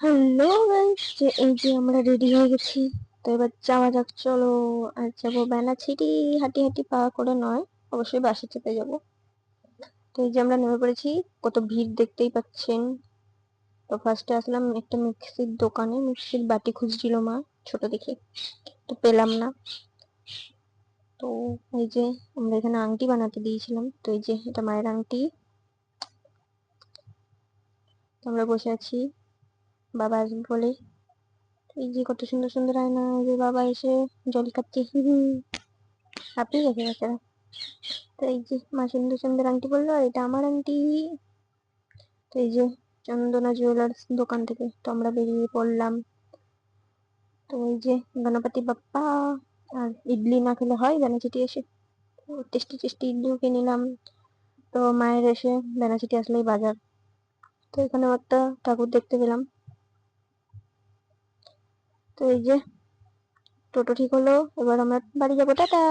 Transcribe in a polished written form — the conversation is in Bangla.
হ্যালো গাইস, এই যে আমরা রেডি হয়ে গেছি। তো এবার যাওয়া যাক, চলো। আর যাবো বেনাচিটি, হাঁটি হাঁটি পা করে নয়, অবশ্যই বাসে চেপে যাবো। তো এই যে আমরা নেমে পড়েছি, কত ভিড় দেখতেই পাচ্ছেন। তো ফার্স্টে আসলাম একটা মিক্সির দোকানে, মিক্সির বাটি খুঁজছিল মা, ছোট দেখে। তো পেলাম না। তো এই যে আমরা এখানে আংটি বানাতে দিয়েছিলাম, তো এই যে এটা মায়ের আংটি। তো আমরা বসে আছি, বাবা আসবে বলে। এই যে কত সুন্দর সুন্দর আয়না, এই যে বাবা এসে জল খাচ্ছে, হাঁপিয়ে গেছে বেচারা। তো এই যে মা সুন্দর সুন্দর আংটি বললো, আর এটা আমার আংটি। তো এই যে চন্দনা জুয়েলার্স দোকান থেকে তো আমরা বেরিয়ে পড়লাম। তো এই যে গণপতি বাপ্পা, আর ইডলি না খেলে হয় বেনাচিটি এসে। টেস্টি টেস্টি ইডলিও কিনে নিলাম। তো মায়ের এসে বেনাচিটি আসলেই বাজার। তো এখানে একটা ঠাকুর দেখতে পেলাম। তো এই যে টোটো ঠিক হলো, এবার আমরা বাড়ি যাবো, টাটা।